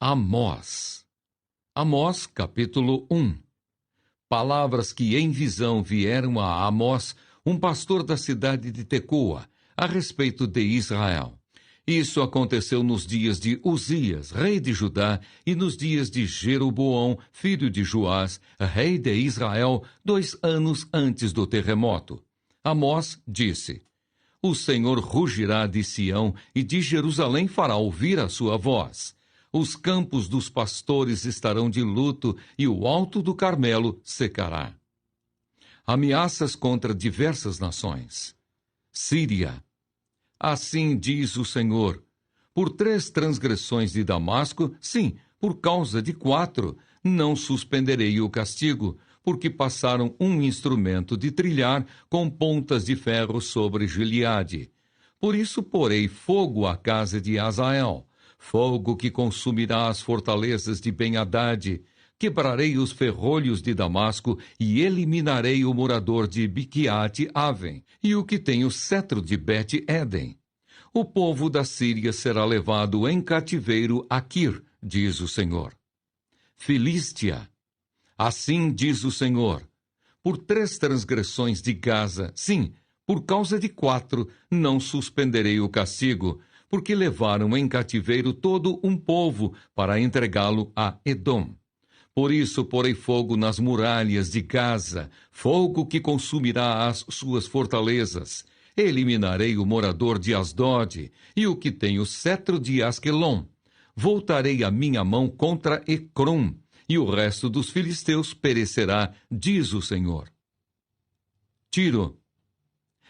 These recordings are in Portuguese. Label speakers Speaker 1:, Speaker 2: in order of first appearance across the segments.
Speaker 1: Amós. Amós, capítulo 1. Palavras que em visão vieram a Amós, um pastor da cidade de Tecoa, a respeito de Israel. Isso aconteceu nos dias de Uzias, rei de Judá, e nos dias de Jeroboão, filho de Joás, rei de Israel, 2 anos antes do terremoto. Amós disse: O Senhor rugirá de Sião e de Jerusalém fará ouvir a sua voz. Os campos dos pastores estarão de luto e o alto do Carmelo secará. Ameaças contra diversas nações. Síria. Assim diz o Senhor: por 3 transgressões de Damasco, sim, por causa de 4, não suspenderei o castigo, porque passaram um instrumento de trilhar com pontas de ferro sobre Gileade. Por isso porei fogo à casa de Azael, fogo que consumirá as fortalezas de Ben-Hadad. Quebrarei os ferrolhos de Damasco e eliminarei o morador de Biquiate-Aven e o que tem o cetro de Bet-Eden. O povo da Síria será levado em cativeiro a Quir, diz o Senhor. Filístia. Assim diz o Senhor: por 3 transgressões de Gaza, sim, por causa de 4, não suspenderei o castigo, porque levaram em cativeiro todo um povo para entregá-lo a Edom. Por isso porei fogo nas muralhas de Gaza, fogo que consumirá as suas fortalezas. Eliminarei o morador de Asdod e o que tem o cetro de Asquelon. Voltarei a minha mão contra Ecrom, e o resto dos filisteus perecerá, diz o Senhor. Tiro.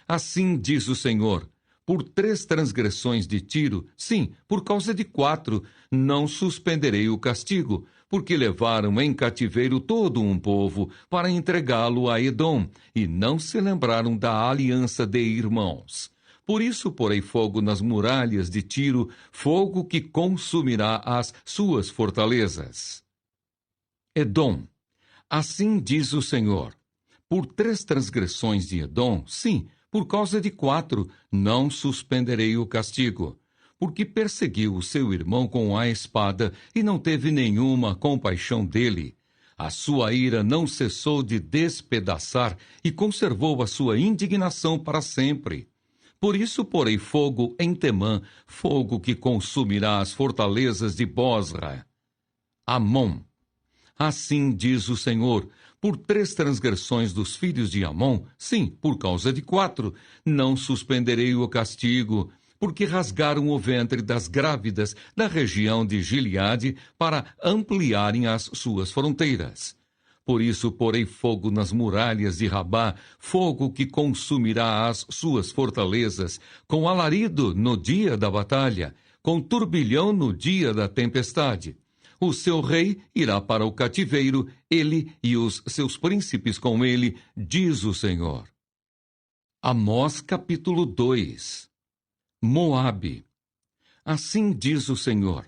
Speaker 1: Assim diz o Senhor: por 3 transgressões de Tiro, sim, por causa de 4, não suspenderei o castigo, porque levaram em cativeiro todo um povo para entregá-lo a Edom, e não se lembraram da aliança de irmãos. Por isso porei fogo nas muralhas de Tiro, fogo que consumirá as suas fortalezas. Edom. Assim diz o Senhor: por 3 transgressões de Edom, sim, por causa de 4, não suspenderei o castigo, porque perseguiu o seu irmão com a espada e não teve nenhuma compaixão dele. A sua ira não cessou de despedaçar e conservou a sua indignação para sempre. Por isso porei fogo em Temã, fogo que consumirá as fortalezas de Bosra. Amon. Assim diz o Senhor: por 3 transgressões dos filhos de Amon, sim, por causa de 4, não suspenderei o castigo, porque rasgaram o ventre das grávidas da região de Gileade para ampliarem as suas fronteiras. Por isso porei fogo nas muralhas de Rabá, fogo que consumirá as suas fortalezas, com alarido no dia da batalha, com turbilhão no dia da tempestade. O seu rei irá para o cativeiro, ele e os seus príncipes com ele, diz o Senhor. Amós capítulo 2. Moabe. Assim diz o Senhor: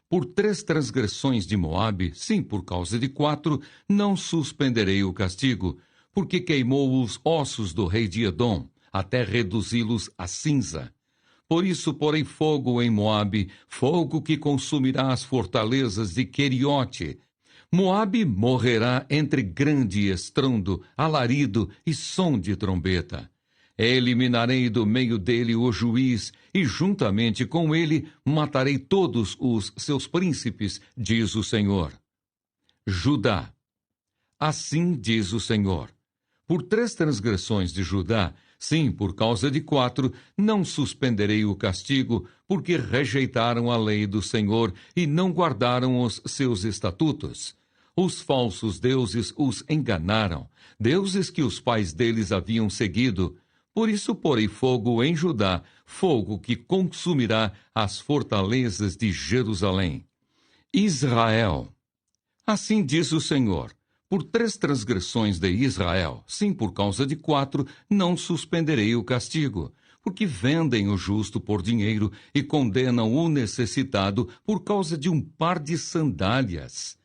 Speaker 1: por 3 transgressões de Moabe, sim, por causa de 4, não suspenderei o castigo, porque queimou os ossos do rei de Edom, até reduzi-los a cinza. Por isso porei fogo em Moabe, fogo que consumirá as fortalezas de Queriote. Moabe morrerá entre grande estrondo, alarido e som de trombeta. Eliminarei do meio dele o juiz, e juntamente com ele matarei todos os seus príncipes, diz o Senhor. Judá. Assim diz o Senhor: por 3 transgressões de Judá, sim, por causa de 4, não suspenderei o castigo, porque rejeitaram a lei do Senhor e não guardaram os seus estatutos. Os falsos deuses os enganaram, deuses que os pais deles haviam seguido. Por isso porei fogo em Judá, fogo que consumirá as fortalezas de Jerusalém. Israel. Assim diz o Senhor: por 3 transgressões de Israel, sim, por causa de 4, não suspenderei o castigo, porque vendem o justo por dinheiro e condenam o necessitado por causa de um par de sandálias.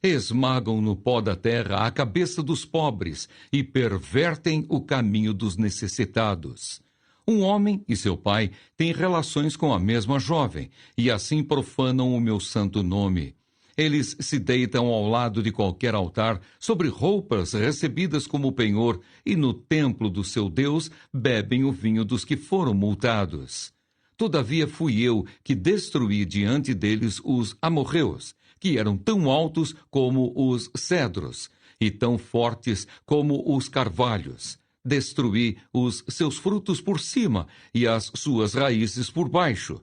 Speaker 1: Esmagam no pó da terra a cabeça dos pobres e pervertem o caminho dos necessitados. Um homem e seu pai têm relações com a mesma jovem, e assim profanam o meu santo nome. Eles se deitam ao lado de qualquer altar, sobre roupas recebidas como penhor, e no templo do seu Deus bebem o vinho dos que foram multados. Todavia fui eu que destruí diante deles os amorreus, que eram tão altos como os cedros, e tão fortes como os carvalhos. Destruí os seus frutos por cima e as suas raízes por baixo.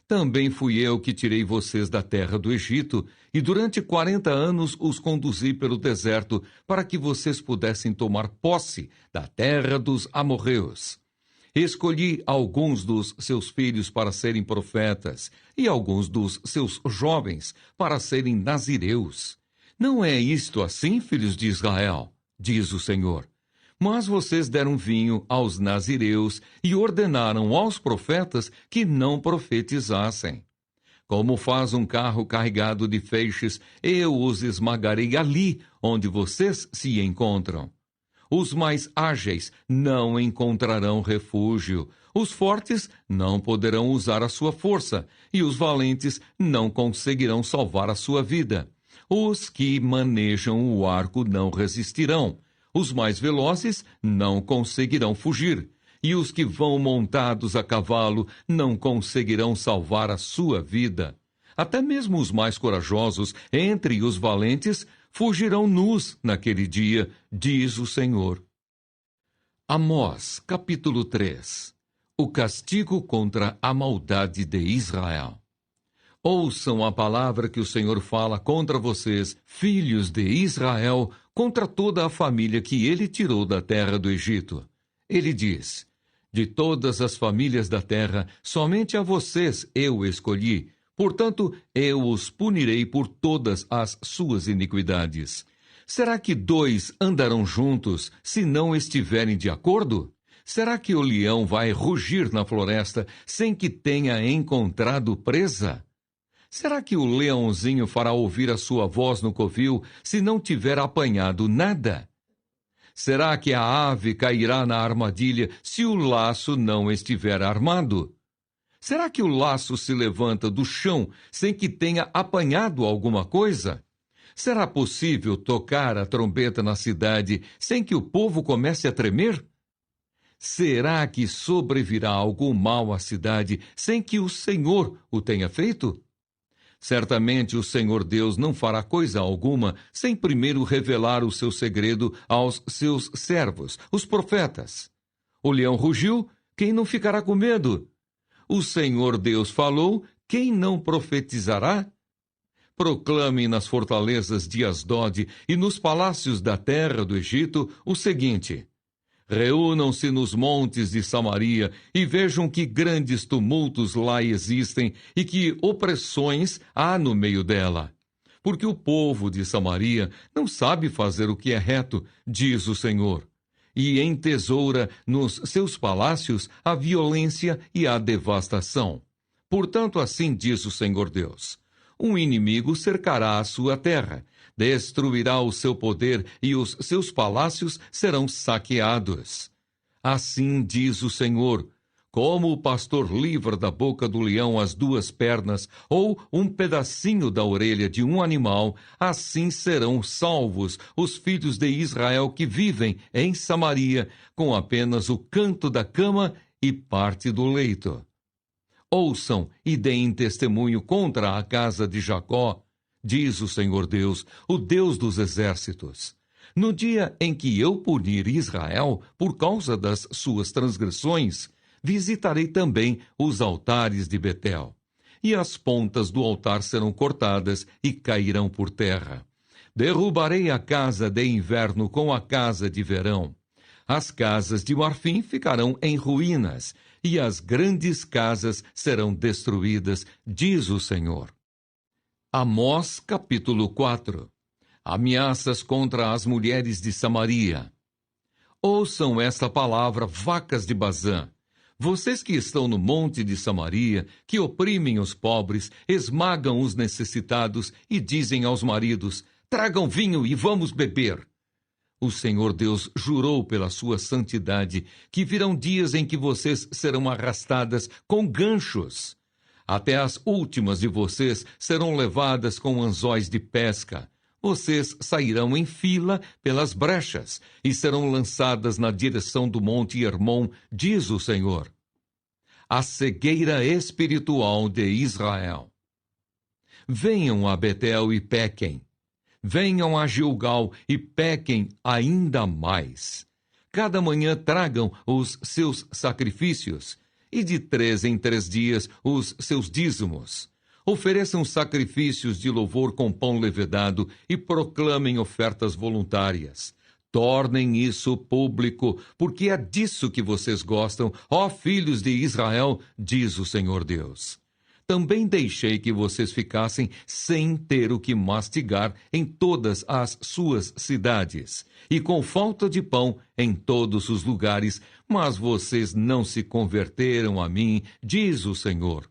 Speaker 1: Também fui eu que tirei vocês da terra do Egito, e durante 40 anos os conduzi pelo deserto, para que vocês pudessem tomar posse da terra dos amorreus. Escolhi alguns dos seus filhos para serem profetas, e alguns dos seus jovens para serem nazireus. Não é isto assim, filhos de Israel? Diz o Senhor. Mas vocês deram vinho aos nazireus e ordenaram aos profetas que não profetizassem. Como faz um carro carregado de feixes, eu os esmagarei ali onde vocês se encontram. Os mais ágeis não encontrarão refúgio, os fortes não poderão usar a sua força, e os valentes não conseguirão salvar a sua vida. Os que manejam o arco não resistirão. Os mais velozes não conseguirão fugir, e os que vão montados a cavalo não conseguirão salvar a sua vida. Até mesmo os mais corajosos entre os valentes fugirão nus naquele dia, diz o Senhor. Amós, capítulo 3. O castigo contra a maldade de Israel. Ouçam a palavra que o Senhor fala contra vocês, filhos de Israel, contra toda a família que ele tirou da terra do Egito. Ele diz: de todas as famílias da terra, somente a vocês eu escolhi, portanto, eu os punirei por todas as suas iniquidades. Será que 2 andarão juntos se não estiverem de acordo? Será que o leão vai rugir na floresta sem que tenha encontrado presa? Será que o leãozinho fará ouvir a sua voz no covil se não tiver apanhado nada? Será que a ave cairá na armadilha se o laço não estiver armado? Será que o laço se levanta do chão sem que tenha apanhado alguma coisa? Será possível tocar a trombeta na cidade sem que o povo comece a tremer? Será que sobrevirá algum mal à cidade sem que o Senhor o tenha feito? Certamente o Senhor Deus não fará coisa alguma sem primeiro revelar o seu segredo aos seus servos, os profetas. O leão rugiu, quem não ficará com medo? O Senhor Deus falou, quem não profetizará? Proclame nas fortalezas de Asdod e nos palácios da terra do Egito o seguinte: reúnam-se nos montes de Samaria e vejam que grandes tumultos lá existem e que opressões há no meio dela. Porque o povo de Samaria não sabe fazer o que é reto, diz o Senhor, e entesoura nos seus palácios a violência e a devastação. Portanto, assim diz o Senhor Deus: um inimigo cercará a sua terra, destruirá o seu poder e os seus palácios serão saqueados. Assim diz o Senhor: como o pastor livra da boca do leão as 2 pernas ou um pedacinho da orelha de um animal, assim serão salvos os filhos de Israel que vivem em Samaria, com apenas o canto da cama e parte do leito. Ouçam e deem testemunho contra a casa de Jacó, diz o Senhor Deus, o Deus dos exércitos. No dia em que eu punir Israel por causa das suas transgressões, visitarei também os altares de Betel, e as pontas do altar serão cortadas e cairão por terra. Derrubarei a casa de inverno com a casa de verão. As casas de marfim ficarão em ruínas, e as grandes casas serão destruídas, diz o Senhor. Amós, capítulo 4. Ameaças contra as mulheres de Samaria. Ouçam esta palavra, vacas de Bazã. Vocês que estão no monte de Samaria, que oprimem os pobres, esmagam os necessitados e dizem aos maridos: tragam vinho e vamos beber. O Senhor Deus jurou pela sua santidade que virão dias em que vocês serão arrastadas com ganchos. Até as últimas de vocês serão levadas com anzóis de pesca. Vocês sairão em fila pelas brechas e serão lançadas na direção do Monte Hermon, diz o Senhor. A cegueira espiritual de Israel. Venham a Betel e pequem. Venham a Gilgal e pequem ainda mais. Cada manhã tragam os seus sacrifícios, e de 3 em 3 dias os seus dízimos. Ofereçam sacrifícios de louvor com pão levedado e proclamem ofertas voluntárias. Tornem isso público, porque é disso que vocês gostam, ó filhos de Israel, diz o Senhor Deus. Também deixei que vocês ficassem sem ter o que mastigar em todas as suas cidades, e com falta de pão em todos os lugares, mas vocês não se converteram a mim, diz o Senhor.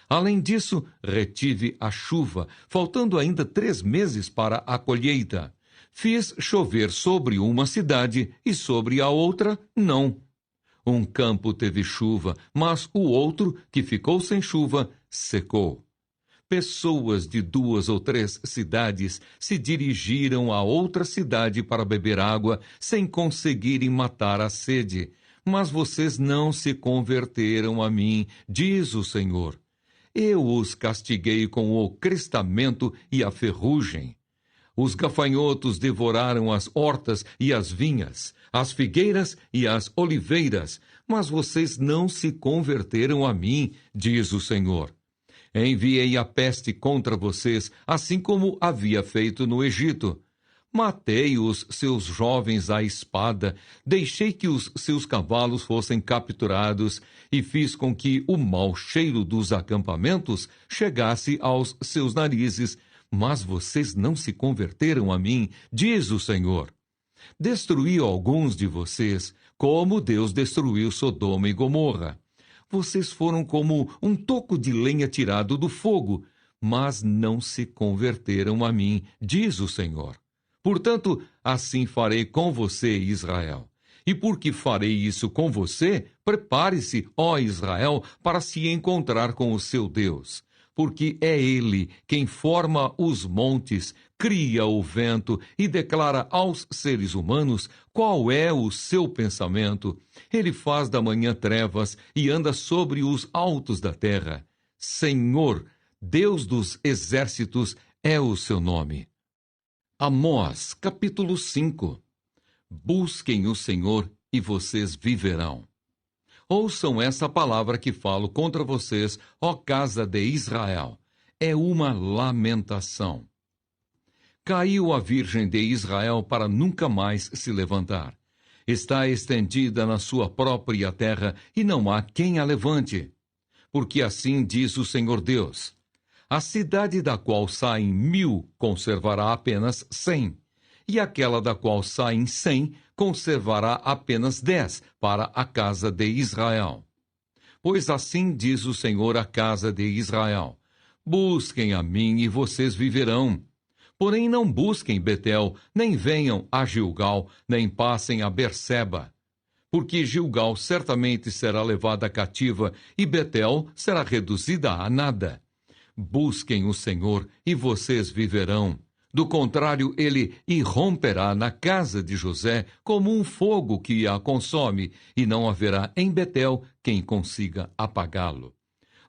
Speaker 1: Além disso, retive a chuva, faltando ainda 3 meses para a colheita. Fiz chover sobre uma cidade e sobre a outra, não. Um campo teve chuva, mas o outro, que ficou sem chuva, secou. Pessoas de 2 ou 3 cidades se dirigiram a outra cidade para beber água, sem conseguirem matar a sede. Mas vocês não se converteram a mim, diz o Senhor. Eu os castiguei com o crestamento e a ferrugem. Os gafanhotos devoraram as hortas e as vinhas, as figueiras e as oliveiras, mas vocês não se converteram a mim, diz o Senhor. Enviei a peste contra vocês, assim como havia feito no Egito. Matei os seus jovens à espada, deixei que os seus cavalos fossem capturados e fiz com que o mau cheiro dos acampamentos chegasse aos seus narizes, mas vocês não se converteram a mim, diz o Senhor. Destruí alguns de vocês, como Deus destruiu Sodoma e Gomorra. Vocês foram como um toco de lenha tirado do fogo, mas não se converteram a mim, diz o Senhor. Portanto, assim farei com você, Israel. E porque farei isso com você, prepare-se, ó Israel, para se encontrar com o seu Deus. Porque é Ele quem forma os montes, cria o vento e declara aos seres humanos qual é o seu pensamento. Ele faz da manhã trevas e anda sobre os altos da terra. Senhor, Deus dos exércitos, é o seu nome. Amós, capítulo 5. Busquem o Senhor e vocês viverão. Ouçam essa palavra que falo contra vocês, ó casa de Israel. É uma lamentação. Caiu a Virgem de Israel para nunca mais se levantar. Está estendida na sua própria terra e não há quem a levante. Porque assim diz o Senhor Deus: a cidade da qual saem 1000 conservará apenas 100, e aquela da qual saem 100 conservará apenas 10 para a casa de Israel. Pois assim diz o Senhor à casa de Israel: busquem a mim e vocês viverão. Porém não busquem Betel, nem venham a Gilgal, nem passem a Berseba. Porque Gilgal certamente será levada cativa e Betel será reduzida a nada. Busquem o Senhor e vocês viverão. Do contrário, ele irromperá na casa de José como um fogo que a consome, e não haverá em Betel quem consiga apagá-lo.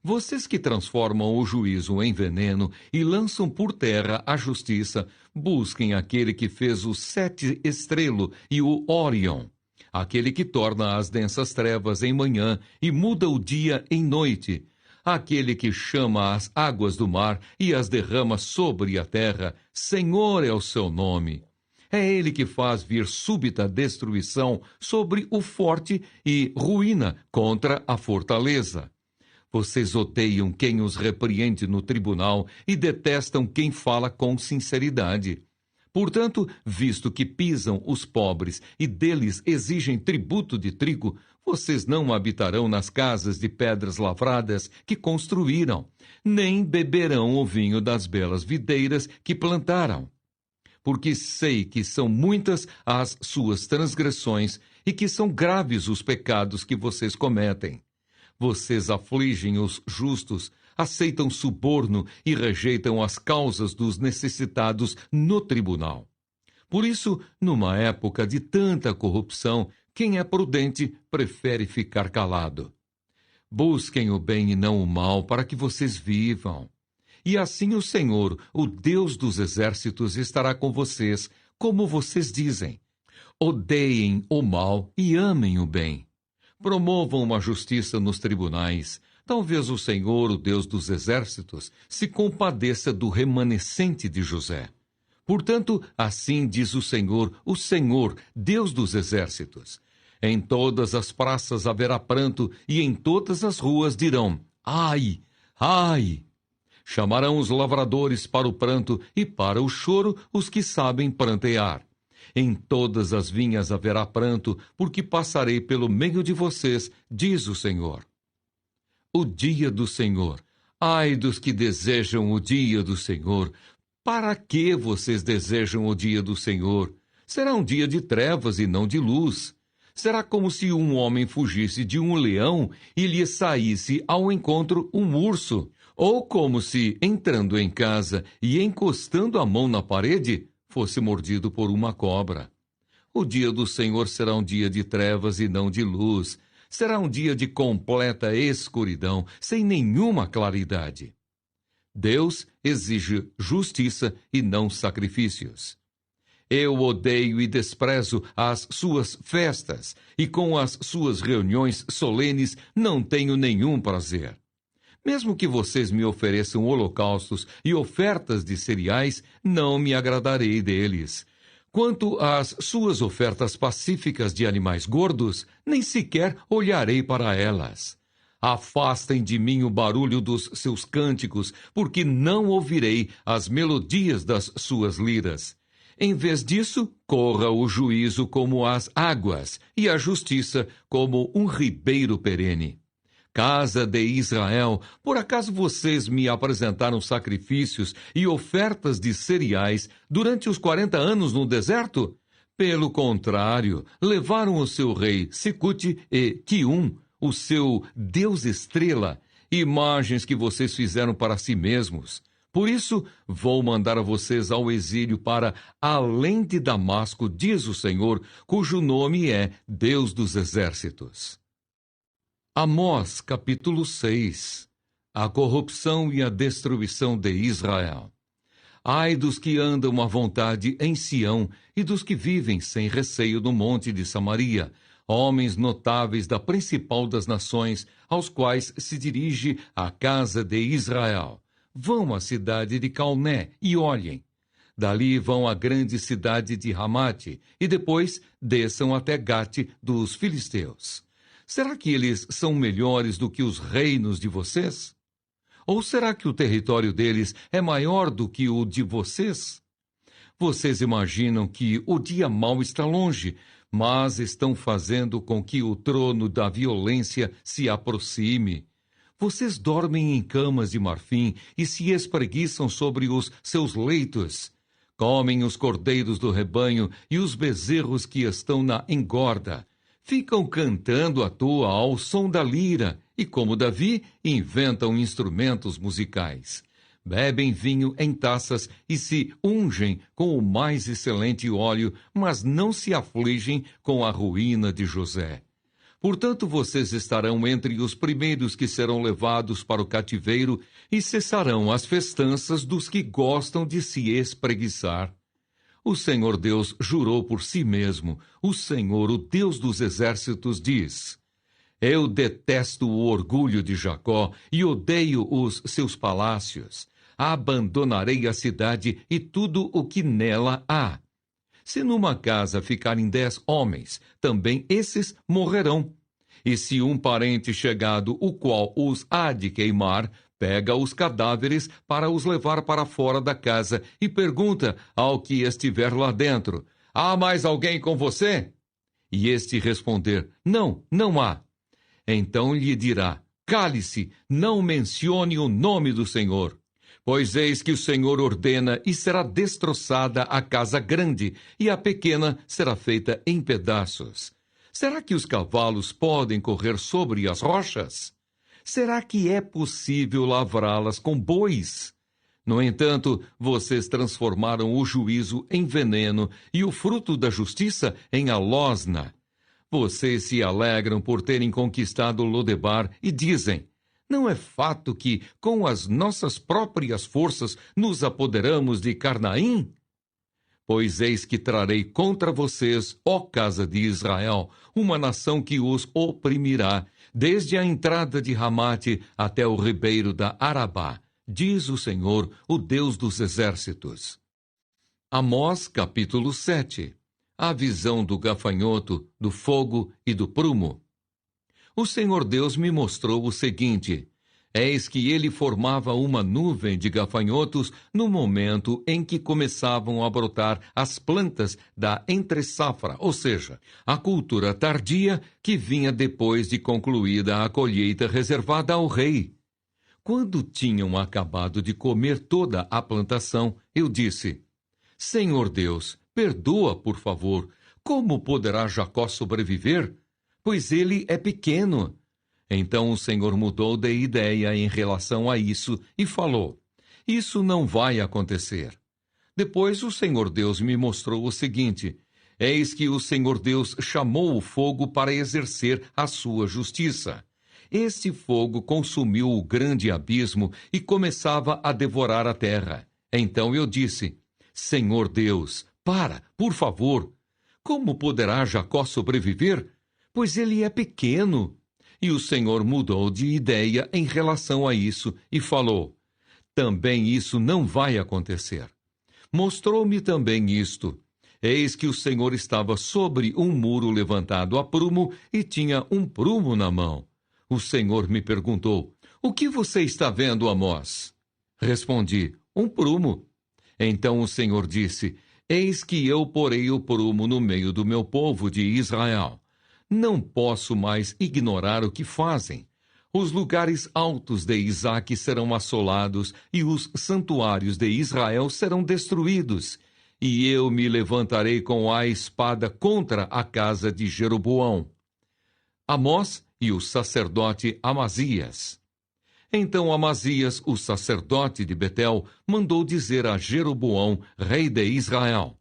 Speaker 1: Vocês que transformam o juízo em veneno e lançam por terra a justiça, busquem aquele que fez o 7 estrelo e o Órion, aquele que torna as densas trevas em manhã e muda o dia em noite, aquele que chama as águas do mar e as derrama sobre a terra. Senhor é o seu nome. É ele que faz vir súbita destruição sobre o forte e ruína contra a fortaleza. Vocês odeiam quem os repreende no tribunal e detestam quem fala com sinceridade. Portanto, visto que pisam os pobres e deles exigem tributo de trigo, vocês não habitarão nas casas de pedras lavradas que construíram, nem beberão o vinho das belas videiras que plantaram. Porque sei que são muitas as suas transgressões e que são graves os pecados que vocês cometem. Vocês afligem os justos, aceitam suborno e rejeitam as causas dos necessitados no tribunal. Por isso, numa época de tanta corrupção, quem é prudente prefere ficar calado. Busquem o bem e não o mal, para que vocês vivam. E assim o Senhor, o Deus dos exércitos, estará com vocês, como vocês dizem. Odeiem o mal e amem o bem. Promovam uma justiça nos tribunais. Talvez o Senhor, o Deus dos exércitos, se compadeça do remanescente de José. Portanto, assim diz o Senhor, Deus dos exércitos. Em todas as praças haverá pranto, e em todas as ruas dirão: ai, ai! Chamarão os lavradores para o pranto e para o choro os que sabem prantear. Em todas as vinhas haverá pranto, porque passarei pelo meio de vocês, diz o Senhor. O dia do Senhor. Ai dos que desejam o dia do Senhor. Para que vocês desejam o dia do Senhor? Será um dia de trevas e não de luz. Será como se um homem fugisse de um leão e lhe saísse ao encontro um urso. Ou como se, entrando em casa e encostando a mão na parede, fosse mordido por uma cobra. O dia do Senhor será um dia de trevas e não de luz. Será um dia de completa escuridão, sem nenhuma claridade. Deus exige justiça e não sacrifícios. Eu odeio e desprezo as suas festas, e com as suas reuniões solenes não tenho nenhum prazer. Mesmo que vocês me ofereçam holocaustos e ofertas de cereais, não me agradarei deles. Quanto às suas ofertas pacíficas de animais gordos, nem sequer olharei para elas. Afastem de mim o barulho dos seus cânticos, porque não ouvirei as melodias das suas liras. Em vez disso, corra o juízo como as águas, e a justiça como um ribeiro perene. Casa de Israel, por acaso vocês me apresentaram sacrifícios e ofertas de cereais durante os 40 anos no deserto? Pelo contrário, levaram o seu rei Secute e Quium, o seu Deus estrela, imagens que vocês fizeram para si mesmos. Por isso, vou mandar a vocês ao exílio para além de Damasco, diz o Senhor, cujo nome é Deus dos exércitos. Amós, capítulo 6. A corrupção e a destruição de Israel. Ai dos que andam à vontade em Sião e dos que vivem sem receio no monte de Samaria, homens notáveis da principal das nações, aos quais se dirige a casa de Israel. Vão à cidade de Calné e olhem. Dali vão à grande cidade de Ramate e depois desçam até Gate dos filisteus. Será que eles são melhores do que os reinos de vocês? Ou será que o território deles é maior do que o de vocês? Vocês imaginam que o dia mau está longe, mas estão fazendo com que o trono da violência se aproxime. Vocês dormem em camas de marfim e se espreguiçam sobre os seus leitos. Comem os cordeiros do rebanho e os bezerros que estão na engorda. Ficam cantando à toa ao som da lira e, como Davi, inventam instrumentos musicais. Bebem vinho em taças e se ungem com o mais excelente óleo, mas não se afligem com a ruína de José. Portanto, vocês estarão entre os primeiros que serão levados para o cativeiro e cessarão as festanças dos que gostam de se espreguiçar. O Senhor Deus jurou por si mesmo. O Senhor, o Deus dos exércitos, diz: Eu detesto o orgulho de Jacó e odeio os seus palácios. Abandonarei a cidade e tudo o que nela há. Se numa casa ficarem 10 homens, também esses morrerão. E se um parente chegado, o qual os há de queimar, pega os cadáveres para os levar para fora da casa e pergunta ao que estiver lá dentro: Há mais alguém com você? E este responder: Não, não há. Então lhe dirá: Cale-se, não mencione o nome do Senhor. Pois eis que o Senhor ordena e será destroçada a casa grande, e a pequena será feita em pedaços. Será que os cavalos podem correr sobre as rochas? Será que é possível lavrá-las com bois? No entanto, vocês transformaram o juízo em veneno e o fruto da justiça em alosna. Vocês se alegram por terem conquistado Lodebar e dizem: não é fato que, com as nossas próprias forças, nos apoderamos de Carnaim? Pois eis que trarei contra vocês, ó casa de Israel, uma nação que os oprimirá, desde a entrada de Ramate até o ribeiro da Arabá, diz o Senhor, o Deus dos exércitos. Amós, capítulo 7. A visão do gafanhoto, do fogo e do prumo. O Senhor Deus me mostrou o seguinte: eis que ele formava uma nuvem de gafanhotos no momento em que começavam a brotar as plantas da entre-safra, ou seja, a cultura tardia que vinha depois de concluída a colheita reservada ao rei. Quando tinham acabado de comer toda a plantação, eu disse: Senhor Deus, perdoa, por favor, como poderá Jacó sobreviver? Pois ele é pequeno. Então o Senhor mudou de ideia em relação a isso e falou: isso não vai acontecer. Depois o Senhor Deus me mostrou o seguinte: eis que o Senhor Deus chamou o fogo para exercer a sua justiça. Este fogo consumiu o grande abismo e começava a devorar a terra. Então eu disse: Senhor Deus, por favor. Como poderá Jacó sobreviver? Pois ele é pequeno. E o Senhor mudou de ideia em relação a isso e falou: também isso não vai acontecer. Mostrou-me também isto: eis que o Senhor estava sobre um muro levantado a prumo e tinha um prumo na mão. O Senhor me perguntou: o que você está vendo, Amós? Respondi: um prumo. Então o Senhor disse: eis que eu porei o prumo no meio do meu povo de Israel. Não posso mais ignorar o que fazem. Os lugares altos de Isaque serão assolados e os santuários de Israel serão destruídos. E eu me levantarei com a espada contra a casa de Jeroboão. Amós e o sacerdote Amazias. Então Amazias, o sacerdote de Betel, mandou dizer a Jeroboão, rei de Israel: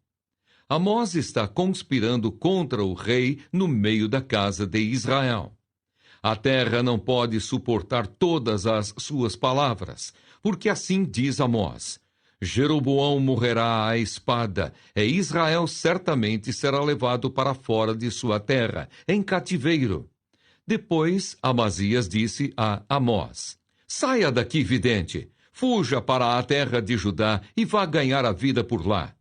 Speaker 1: Amós está conspirando contra o rei no meio da casa de Israel. A terra não pode suportar todas as suas palavras, porque assim diz Amós: Jeroboão morrerá à espada, e Israel certamente será levado para fora de sua terra, em cativeiro. Depois Amazias disse a Amós: saia daqui, vidente, fuja para a terra de Judá e vá ganhar a vida por lá.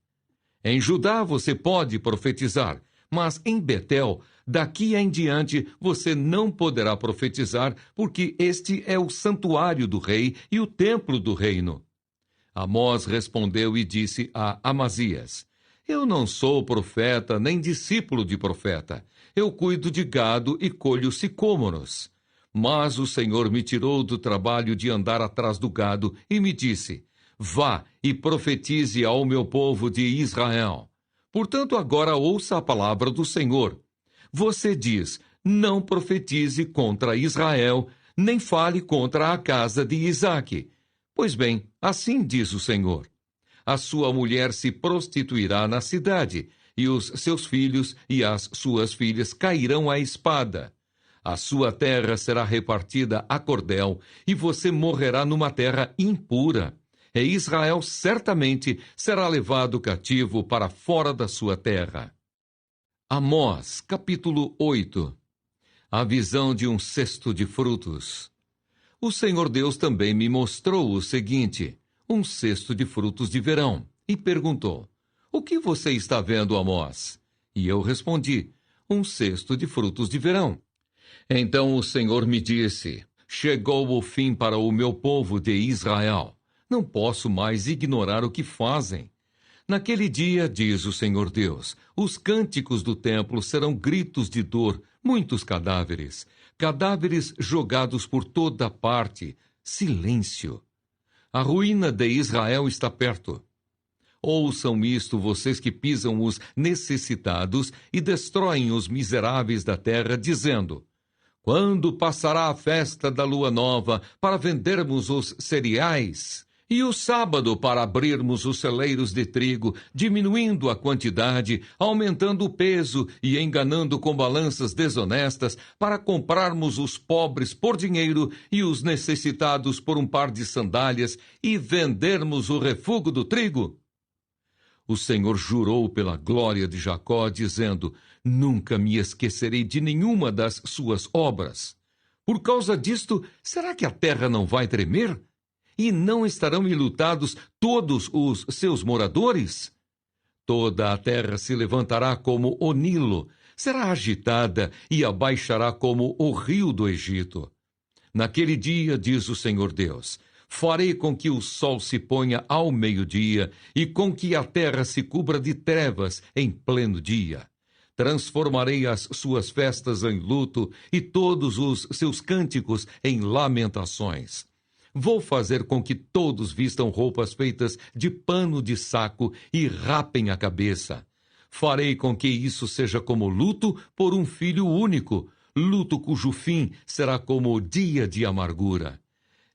Speaker 1: Em Judá você pode profetizar, mas em Betel, daqui em diante, você não poderá profetizar, porque este é o santuário do rei e o templo do reino. Amós respondeu e disse a Amazias: eu não sou profeta, nem discípulo de profeta. Eu cuido de gado e colho sicômoros. Mas o Senhor me tirou do trabalho de andar atrás do gado e me disse: vá e profetize ao meu povo de Israel. Portanto, agora ouça a palavra do Senhor. Você diz: não profetize contra Israel, nem fale contra a casa de Isaque. Pois bem, assim diz o Senhor: a sua mulher se prostituirá na cidade, e os seus filhos e as suas filhas cairão à espada. A sua terra será repartida a cordel, e você morrerá numa terra impura. E Israel certamente será levado cativo para fora da sua terra. Amós, capítulo 8. A visão de um cesto de frutos. O Senhor Deus também me mostrou o seguinte: um cesto de frutos de verão, e perguntou: o que você está vendo, Amós? E eu respondi: um cesto de frutos de verão. Então o Senhor me disse: chegou o fim para o meu povo de Israel. Não posso mais ignorar o que fazem. Naquele dia, diz o Senhor Deus, os cânticos do templo serão gritos de dor, muitos cadáveres, cadáveres jogados por toda parte, silêncio. A ruína de Israel está perto. Ouçam isto, vocês que pisam os necessitados e destroem os miseráveis da terra, dizendo: Quando passará a festa da lua nova para vendermos os cereais? E o sábado para abrirmos os celeiros de trigo, diminuindo a quantidade, aumentando o peso e enganando com balanças desonestas, para comprarmos os pobres por dinheiro e os necessitados por um par de sandálias e vendermos o refúgio do trigo? O Senhor jurou pela glória de Jacó, dizendo: nunca me esquecerei de nenhuma das suas obras. Por causa disto, será que a terra não vai tremer? E não estarão enlutados todos os seus moradores? Toda a terra se levantará como o Nilo, será agitada e abaixará como o rio do Egito. Naquele dia, diz o Senhor Deus, farei com que o sol se ponha ao meio-dia e com que a terra se cubra de trevas em pleno dia. Transformarei as suas festas em luto e todos os seus cânticos em lamentações. Vou fazer com que todos vistam roupas feitas de pano de saco e rapem a cabeça. Farei com que isso seja como luto por um filho único, luto cujo fim será como o dia de amargura.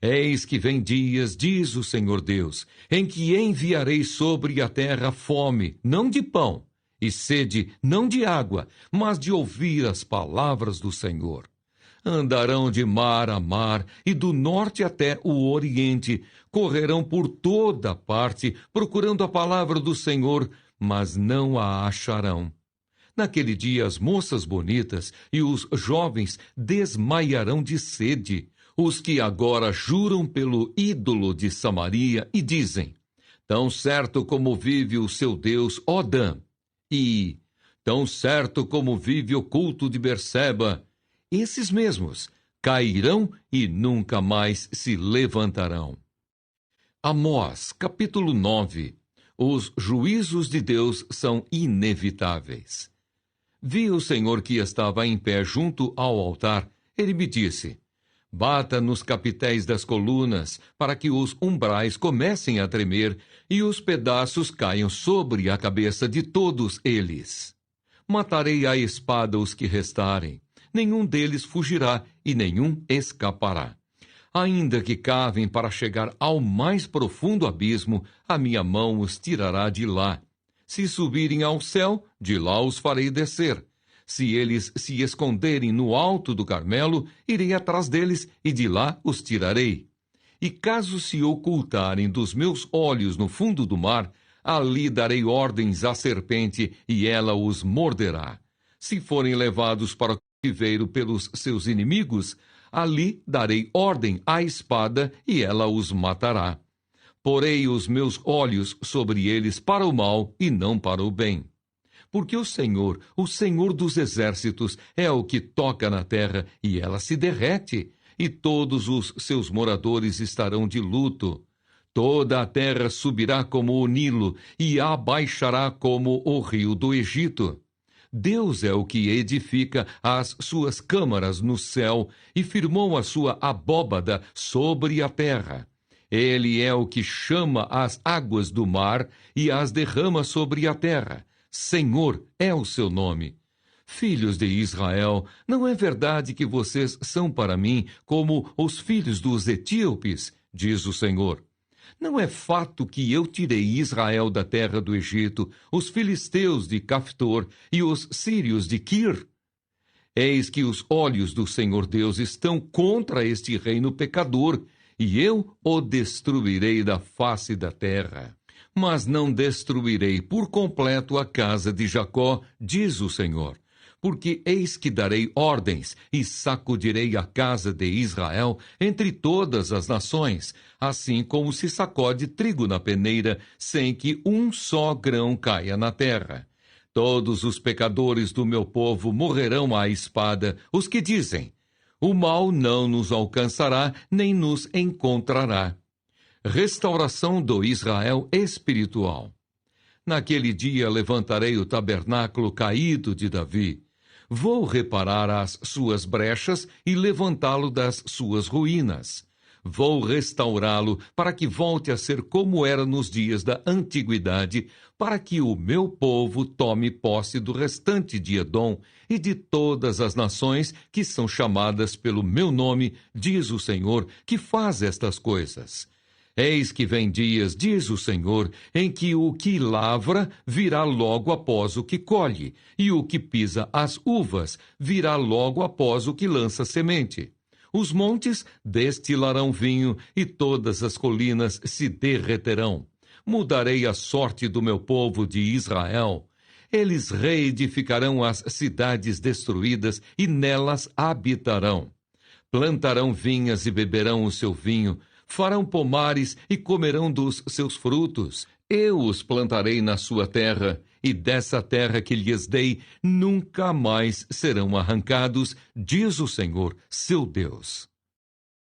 Speaker 1: Eis que vem dias, diz o Senhor Deus, em que enviarei sobre a terra fome, não de pão, e sede, não de água, mas de ouvir as palavras do Senhor. Andarão de mar a mar e do norte até o oriente, correrão por toda parte, procurando a palavra do Senhor, mas não a acharão. Naquele dia as moças bonitas e os jovens desmaiarão de sede, os que agora juram pelo ídolo de Samaria e dizem: tão certo como vive o seu Deus, ó Dan, e tão certo como vive o culto de Berseba, esses mesmos cairão e nunca mais se levantarão. Amós, capítulo 9. Os juízos de Deus são inevitáveis. Vi o Senhor que estava em pé junto ao altar. Ele me disse: bata nos capitéis das colunas, para que os umbrais comecem a tremer e os pedaços caiam sobre a cabeça de todos eles. Matarei à espada os que restarem. Nenhum deles fugirá e nenhum escapará. Ainda que cavem para chegar ao mais profundo abismo, a minha mão os tirará de lá. Se subirem ao céu, de lá os farei descer. Se eles se esconderem no alto do Carmelo, irei atrás deles e de lá os tirarei. E caso se ocultarem dos meus olhos no fundo do mar, ali darei ordens à serpente e ela os morderá. Se forem levados para cativeiro pelos seus inimigos, ali darei ordem à espada e ela os matará. Porei os meus olhos sobre eles para o mal e não para o bem. Porque o Senhor dos exércitos, é o que toca na terra e ela se derrete, e todos os seus moradores estarão de luto. Toda a terra subirá como o Nilo e abaixará como o rio do Egito. Deus é o que edifica as suas câmaras no céu e firmou a sua abóbada sobre a terra. Ele é o que chama as águas do mar e as derrama sobre a terra. Senhor é o seu nome. Filhos de Israel, não é verdade que vocês são para mim como os filhos dos etíopes, diz o Senhor. Não é fato que eu tirei Israel da terra do Egito, os filisteus de Caftor e os sírios de Quir? Eis que os olhos do Senhor Deus estão contra este reino pecador, e eu o destruirei da face da terra. Mas não destruirei por completo a casa de Jacó, diz o Senhor. Porque eis que darei ordens e sacudirei a casa de Israel entre todas as nações, assim como se sacode trigo na peneira, sem que um só grão caia na terra. Todos os pecadores do meu povo morrerão à espada, os que dizem: o mal não nos alcançará, nem nos encontrará. Restauração do Israel espiritual. Naquele dia levantarei o tabernáculo caído de Davi. Vou reparar as suas brechas e levantá-lo das suas ruínas. Vou restaurá-lo para que volte a ser como era nos dias da antiguidade, para que o meu povo tome posse do restante de Edom e de todas as nações que são chamadas pelo meu nome, diz o Senhor, que faz estas coisas. Eis que vem dias, diz o Senhor, em que o que lavra virá logo após o que colhe, e o que pisa as uvas virá logo após o que lança semente. Os montes destilarão vinho e todas as colinas se derreterão. Mudarei a sorte do meu povo de Israel. Eles reedificarão as cidades destruídas e nelas habitarão. Plantarão vinhas e beberão o seu vinho, farão pomares e comerão dos seus frutos. Eu os plantarei na sua terra, e dessa terra que lhes dei nunca mais serão arrancados, diz o Senhor, seu Deus.